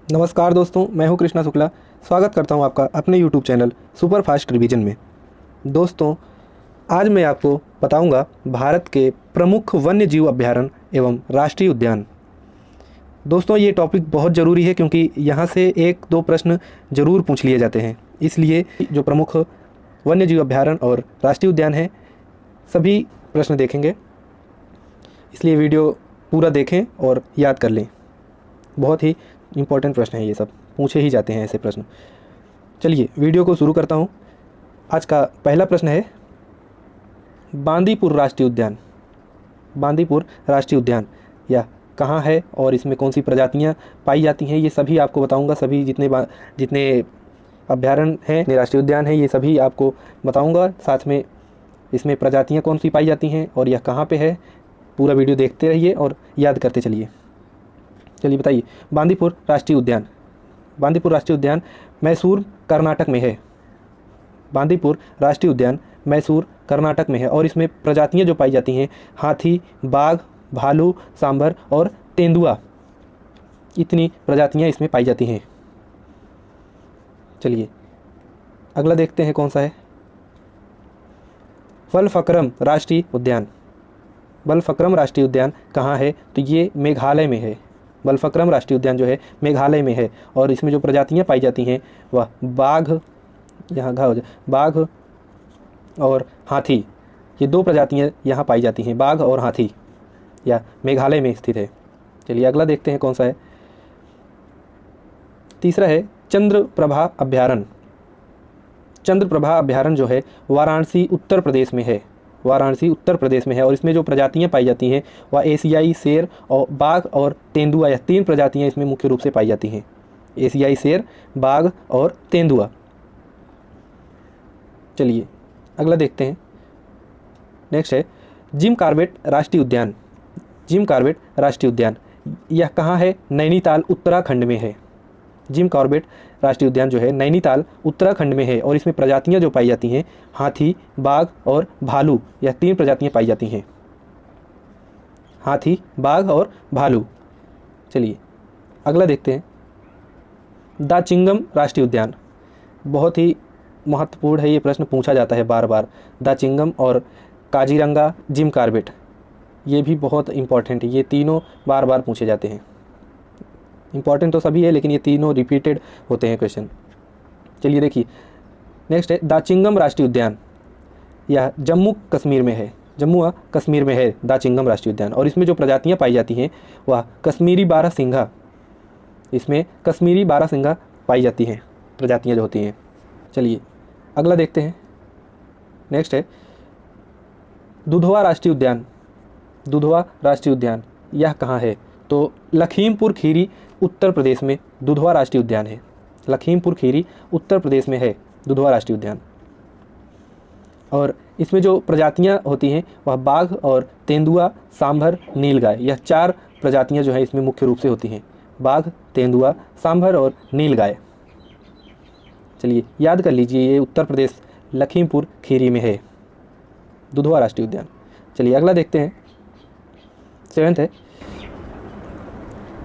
नमस्कार दोस्तों, मैं हूं कृष्णा शुक्ला। स्वागत करता हूं आपका अपने YouTube channel super fast revision में। दोस्तों, आज मैं आपको बताऊंगा भारत के प्रमुख वन्य जीव अभयारण्य एवं राष्ट्रीय उद्यान। दोस्तों, ये टॉपिक बहुत ज़रूरी है क्योंकि यहाँ से एक दो प्रश्न ज़रूर पूछ लिए जाते हैं। इसलिए जो प्रमुख वन्य जीव अभयारण्य और राष्ट्रीय उद्यान हैं, सभी प्रश्न देखेंगे। इसलिए वीडियो पूरा देखें और याद कर लें। बहुत ही इम्पोर्टेंट प्रश्न है, ये सब पूछे ही जाते हैं ऐसे प्रश्न। चलिए वीडियो को शुरू करता हूँ। आज का पहला प्रश्न है बांदीपुर राष्ट्रीय उद्यान। बांदीपुर राष्ट्रीय उद्यान यह कहाँ है और इसमें कौन सी प्रजातियाँ पाई जाती हैं, ये सभी आपको बताऊंगा। सभी जितने अभयारण्य हैं, राष्ट्रीय उद्यान हैं, ये सभी आपको बताऊंगा। साथ में इसमें प्रजातियाँ कौन सी पाई जाती हैं और यह कहाँ पे है। पूरा वीडियो देखते रहिए और याद करते चलिए। चलिए बताइए, बांदीपुर राष्ट्रीय उद्यान। बांदीपुर राष्ट्रीय उद्यान मैसूर कर्नाटक में है। बांदीपुर राष्ट्रीय उद्यान मैसूर कर्नाटक में है और इसमें प्रजातियां जो पाई जाती हैं हाथी, बाघ, भालू, सांभर और तेंदुआ, इतनी प्रजातियां इसमें पाई जाती हैं। चलिए अगला देखते हैं कौन सा है। बलफक्रम राष्ट्रीय उद्यान। बलफक्रम राष्ट्रीय उद्यान कहाँ है, तो ये मेघालय में है। बलफक्रम राष्ट्रीय उद्यान जो है मेघालय में है और इसमें जो प्रजातियां पाई जाती हैं वह बाघ, यहाँ घा हो जाए, बाघ और हाथी, ये दो प्रजातियां यहाँ पाई जाती हैं, बाघ और हाथी। या मेघालय में स्थित है। चलिए अगला देखते हैं कौन सा है। तीसरा है चंद्रप्रभा अभयारण्य। चंद्रप्रभा अभयारण्य जो है वाराणसी उत्तर प्रदेश में है। वाराणसी उत्तर प्रदेश में है और इसमें जो प्रजातियां पाई जाती हैं वह एशियाई शेर और बाघ और तेंदुआ, यह तीन प्रजातियां इसमें मुख्य रूप से पाई जाती हैं। एशियाई शेर, बाघ और तेंदुआ। चलिए अगला देखते हैं। नेक्स्ट है जिम कॉर्बेट राष्ट्रीय उद्यान। जिम कॉर्बेट राष्ट्रीय उद्यान यह कहाँ है, नैनीताल उत्तराखंड में है। जिम कॉर्बेट राष्ट्रीय उद्यान जो है नैनीताल उत्तराखंड में है और इसमें प्रजातियां जो पाई जाती हैं हाथी, बाघ और भालू, यह तीन प्रजातियां पाई जाती हैं। हाथी, बाघ और भालू। चलिए अगला देखते हैं। दाचिंगम राष्ट्रीय उद्यान। बहुत ही महत्वपूर्ण है, ये प्रश्न पूछा जाता है बार बार। दाचिंगम और काजीरंगा जिम कॉर्बेट, ये भी बहुत इंपॉर्टेंट है। ये तीनों बार बार पूछे जाते हैं। इंपॉर्टेंट तो सभी है लेकिन ये तीनों रिपीटेड होते हैं क्वेश्चन। चलिए देखिए नेक्स्ट है दाचिंगम राष्ट्रीय उद्यान। यह जम्मू कश्मीर में है। जम्मू व कश्मीर में है दाचिंगम राष्ट्रीय उद्यान और इसमें जो प्रजातियां पाई जाती हैं वह कश्मीरी बारहसिंघा, इसमें कश्मीरी बारहसिंघा पाई जाती हैं, प्रजातियां जो होती हैं। चलिए अगला देखते हैं। नेक्स्ट है दुधवा राष्ट्रीय उद्यान। दुधवा राष्ट्रीय उद्यान यह कहाँ है, तो लखीमपुर खीरी उत्तर प्रदेश में दुधवा राष्ट्रीय उद्यान है। लखीमपुर खीरी उत्तर प्रदेश में है दुधवा राष्ट्रीय उद्यान और इसमें जो प्रजातियां होती हैं वह बाघ और तेंदुआ, सांभर, नीलगाय, यह चार प्रजातियां जो है इसमें मुख्य रूप से होती हैं। बाघ, तेंदुआ, सांभर और नीलगाय। चलिए याद कर लीजिए, ये उत्तर प्रदेश लखीमपुर खीरी में है दुधवा राष्ट्रीय उद्यान। चलिए अगला देखते हैं। सेवेंथ है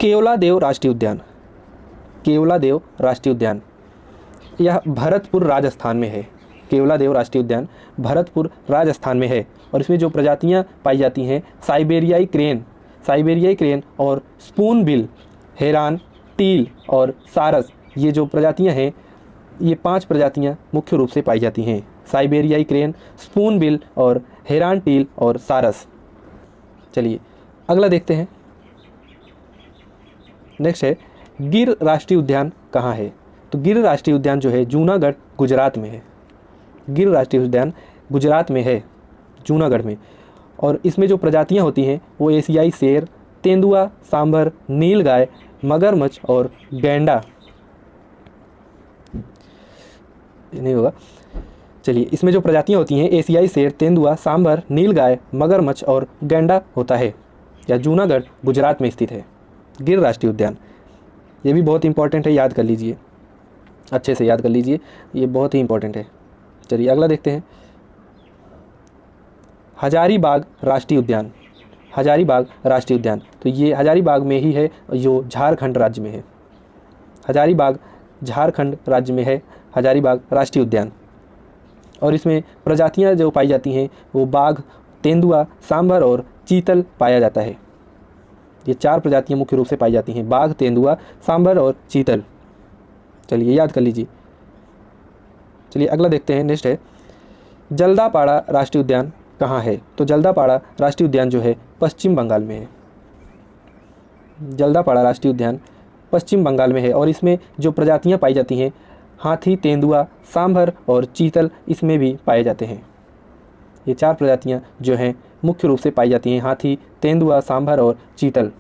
केवलादेव राष्ट्रीय उद्यान। केवलादेव राष्ट्रीय उद्यान यह भरतपुर राजस्थान में है। केवलादेव राष्ट्रीय उद्यान भरतपुर राजस्थान में है और इसमें जो प्रजातियां पाई जाती हैं साइबेरियाई क्रेन और स्पून बिल, हेरान, टील और सारस, ये जो प्रजातियां हैं ये पांच प्रजातियां मुख्य रूप से पाई जाती हैं। साइबेरियाई क्रेन, स्पून बिल और हेरान, टील और सारस। चलिए अगला देखते हैं। नेक्स्ट है गिर राष्ट्रीय उद्यान कहाँ है, तो गिर राष्ट्रीय उद्यान जो है जूनागढ़ गुजरात में है। गिर राष्ट्रीय उद्यान गुजरात में है, जूनागढ़ में, और इसमें जो प्रजातियां होती हैं वो एशियाई शेर, तेंदुआ, सांभर, नीलगाय, मगरमच्छ और गैंडा, नहीं होगा। चलिए इसमें जो प्रजातियां होती हैं एशियाई शेर, तेंदुआ, सांभर, नीलगाय, मगरमच्छ और गैंडा होता है। यह जूनागढ़ गुजरात में स्थित है गिर राष्ट्रीय उद्यान। ये भी बहुत इंपॉर्टेंट है, याद कर लीजिए, अच्छे से याद कर लीजिए, ये बहुत ही इंपॉर्टेंट है। चलिए अगला देखते हैं। हजारीबाग राष्ट्रीय उद्यान। हजारीबाग राष्ट्रीय उद्यान, तो ये हजारीबाग में ही है जो झारखंड राज्य में है। हजारीबाग झारखंड राज्य में है, हजारीबाग राष्ट्रीय उद्यान। और इसमें प्रजातियां जो पाई जाती हैं वो बाघ, तेंदुआ, सांभर और चीतल पाया जाता है। ये 4 प्रजातियां मुख्य रूप से पाई जाती हैं, बाघ, तेंदुआ, सांभर और चीतल। चलिए याद कर लीजिए। चलिए अगला देखते हैं। नेक्स्ट है जल्दापाड़ा राष्ट्रीय उद्यान कहाँ है? तो जल्दापाड़ा राष्ट्रीय उद्यान जो है पश्चिम बंगाल में है। जल्दापाड़ा राष्ट्रीय उद्यान पश्चिम बंगाल में है और इसमें जो प्रजातियां पाई जाती हैं हाथी, तेंदुआ, सांभर और चीतल इसमें भी पाए जाते हैं। ये 4 प्रजातियां जो हैं मुख्य रूप से पाई जाती हैं, हाथी, तेंदुआ, सांभर और चीतल।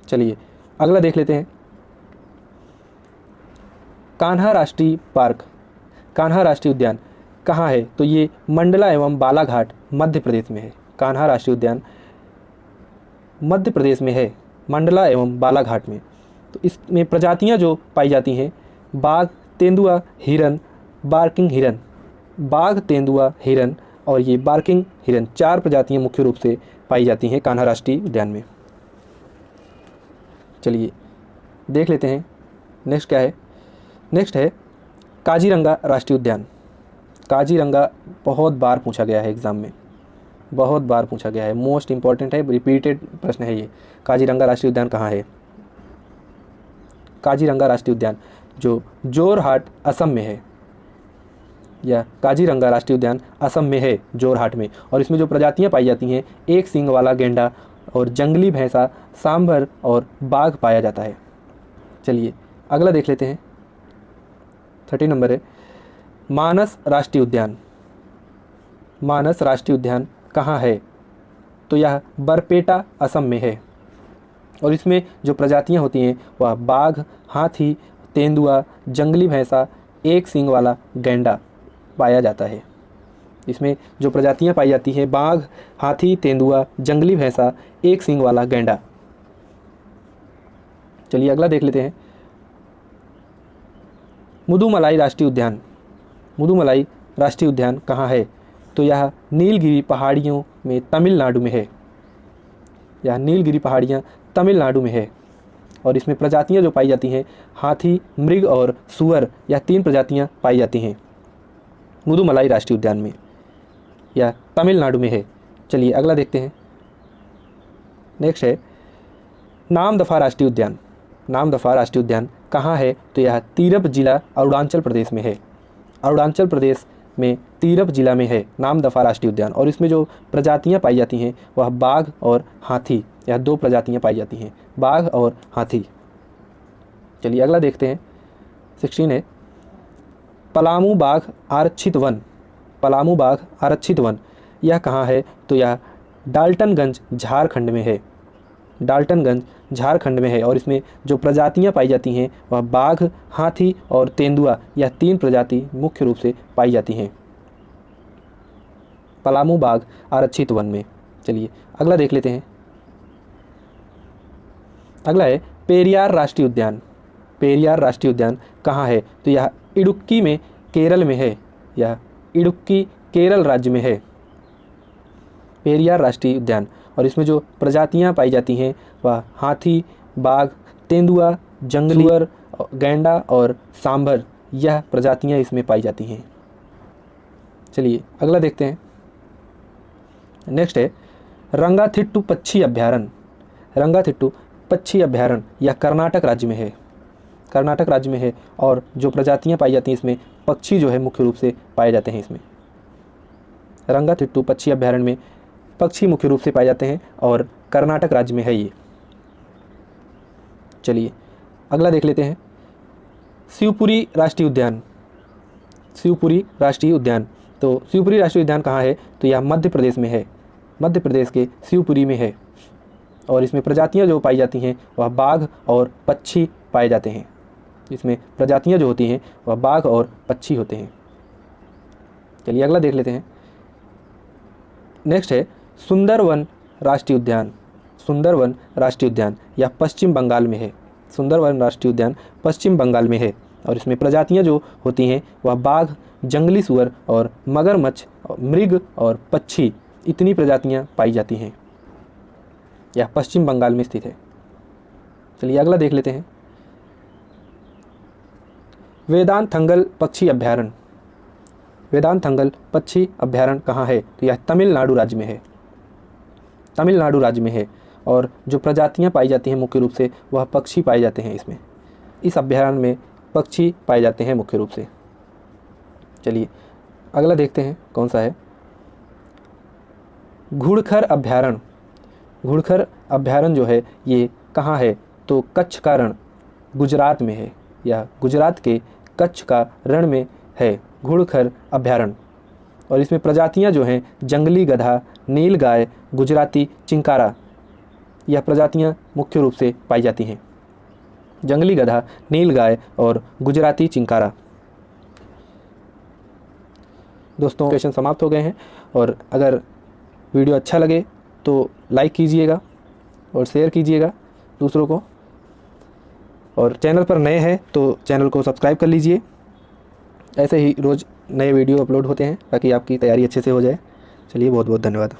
चलिए अगला देख लेते हैं। कान्हा राष्ट्रीय पार्क, कान्हा राष्ट्रीय उद्यान कहाँ है? तो ये मंडला एवं बालाघाट मध्य प्रदेश में है। कान्हा राष्ट्रीय उद्यान मध्य प्रदेश में है, मंडला एवं बालाघाट में। तो इसमें प्रजातियां जो पाई जाती हैं बाघ, तेंदुआ, हिरन, बार्किंग हिरन, बाघ, तेंदुआ, हिरन और ये बार्किंग हिरन 4 प्रजातियां मुख्य रूप से पाई जाती हैं कान्हा राष्ट्रीय उद्यान में। चलिए देख लेते हैं नेक्स्ट क्या है। नेक्स्ट है काजीरंगा राष्ट्रीय उद्यान। काजीरंगा बहुत बार पूछा गया है एग्ज़ाम में, बहुत बार पूछा गया है, मोस्ट इंपॉर्टेंट है, रिपीटेड प्रश्न है ये। काजीरंगा राष्ट्रीय उद्यान कहाँ है? काजीरंगा राष्ट्रीय उद्यान जो जोरहाट असम में है, या काजीरंगा राष्ट्रीय उद्यान असम में है, जोरहाट में। और इसमें जो प्रजातियां पाई जाती हैं एक सींग वाला गेंडा और जंगली भैंसा, सांभर और बाघ पाया जाता है। चलिए अगला देख लेते हैं। 30 नंबर है मानस राष्ट्रीय उद्यान। मानस राष्ट्रीय उद्यान कहाँ है? तो यह बरपेटा असम में है और इसमें जो प्रजातियां होती हैं वह बाघ, हाथी, तेंदुआ, जंगली भैंसा, एक सींग वाला गैंडा पाया जाता है। इसमें जो प्रजातियां पाई जाती हैं बाघ, हाथी, तेंदुआ, जंगली भैंसा, एक सींग वाला गैंडा। चलिए अगला देख लेते हैं। मुदुमलाई राष्ट्रीय उद्यान। मुदुमलाई राष्ट्रीय उद्यान कहाँ है? तो यह नीलगिरी पहाड़ियों में तमिलनाडु में है। यह नीलगिरी पहाड़ियाँ तमिलनाडु में है और इसमें प्रजातियां जो पाई जाती हैं हाथी, मृग और सुअर, यह 3 प्रजातियां पाई जाती हैं मुदुमलाई राष्ट्रीय उद्यान में। यह तमिलनाडु में है। चलिए अगला देखते हैं। नेक्स्ट है नामदफा राष्ट्रीय उद्यान। नामदफा राष्ट्रीय उद्यान कहाँ है? तो यह तीरप जिला अरुणाचल प्रदेश में है। अरुणाचल प्रदेश में तीरप जिला में है नामदफा राष्ट्रीय उद्यान और इसमें जो प्रजातियां पाई जाती हैं वह बाघ और हाथी, यह 2 प्रजातियां पाई जाती हैं, बाघ और हाथी। चलिए अगला देखते हैं। 16 है पलामू बाघ आरक्षित वन। पलामू बाघ आरक्षित वन यह कहाँ है? तो यह डाल्टनगंज झारखंड में है। डाल्टनगंज झारखंड में है और इसमें जो प्रजातियां पाई जाती हैं वह बाघ, हाथी और तेंदुआ, यह 3 प्रजाति मुख्य रूप से पाई जाती हैं पलामू बाघ आरक्षित वन में। चलिए अगला देख लेते हैं। अगला है पेरियार राष्ट्रीय उद्यान। पेरियार राष्ट्रीय उद्यान कहाँ है? तो यह इडुक्की में केरल में है। यह इडुक्की केरल राज्य में है पेरियार राष्ट्रीय उद्यान और इसमें जो प्रजातियां पाई जाती हैं वह हाथी, बाघ, तेंदुआ, जंगली सुअर, गैंडा और सांभर, यह प्रजातियां इसमें पाई जाती हैं। चलिए अगला देखते हैं। नेक्स्ट है रंगाथिट्टू पक्षी अभ्यारण्य। रंगाथिट्टू पक्षी अभ्यारण्य यह कर्नाटक राज्य में है। कर्नाटक राज्य में है और जो प्रजातियां पाई जाती हैं इसमें पक्षी जो है मुख्य रूप से पाए जाते हैं। इसमें रंगाथिट्टू पक्षी अभ्यारण्य में पक्षी मुख्य रूप से पाए जाते हैं और कर्नाटक राज्य में है ये। चलिए अगला देख लेते हैं। शिवपुरी राष्ट्रीय उद्यान। शिवपुरी राष्ट्रीय उद्यान, तो शिवपुरी राष्ट्रीय उद्यान कहाँ है? तो यह मध्य प्रदेश में है। मध्य प्रदेश के शिवपुरी में है और इसमें प्रजातियां जो पाई जाती हैं वह बाघ और पक्षी पाए जाते हैं। इसमें प्रजातियां जो होती हैं वह बाघ और पक्षी होते हैं। चलिए अगला देख लेते हैं। नेक्स्ट है सुंदरवन राष्ट्रीय उद्यान। सुंदरवन राष्ट्रीय उद्यान यह पश्चिम बंगाल में है। सुंदरवन राष्ट्रीय उद्यान पश्चिम बंगाल में है और इसमें प्रजातियां जो होती हैं वह बाघ, जंगली सुअर और मगरमच्छ, मृग और पक्षी, इतनी प्रजातियां पाई जाती हैं। यह पश्चिम बंगाल में स्थित है। चलिए अगला देख लेते हैं। वेदांतंगल पक्षी अभ्यारण्य, वेदांतंगल पक्षी अभ्यारण्य कहाँ है? तो यह तमिलनाडु राज्य में है, तमिलनाडु राज्य में है। और जो प्रजातियां पाई जाती हैं मुख्य रूप से वह पक्षी पाए जाते हैं इसमें, इस अभ्यारण्य में पक्षी पाए जाते हैं मुख्य रूप से। चलिए अगला देखते हैं कौन सा है। घुड़खर अभ्यारण्य, घुड़खर अभ्यारण्य जो है ये कहाँ है? तो कच्छ का रण गुजरात में है, या गुजरात के कच्छ का रण में है घुड़खर अभ्यारण्य। और इसमें प्रजातियां जो हैं जंगली गधा, नीलगाय, गुजराती चिंकारा, यह प्रजातियां मुख्य रूप से पाई जाती हैं। जंगली गधा, नीलगाय और गुजराती चिंकारा। दोस्तों क्वेश्चन समाप्त हो गए हैं, और अगर वीडियो अच्छा लगे तो लाइक कीजिएगा और शेयर कीजिएगा दूसरों को, और चैनल पर नए हैं तो चैनल को सब्सक्राइब कर लीजिए। ऐसे ही रोज़ नए वीडियो अपलोड होते हैं ताकि आपकी तैयारी अच्छे से हो जाए। चलिए बहुत बहुत धन्यवाद।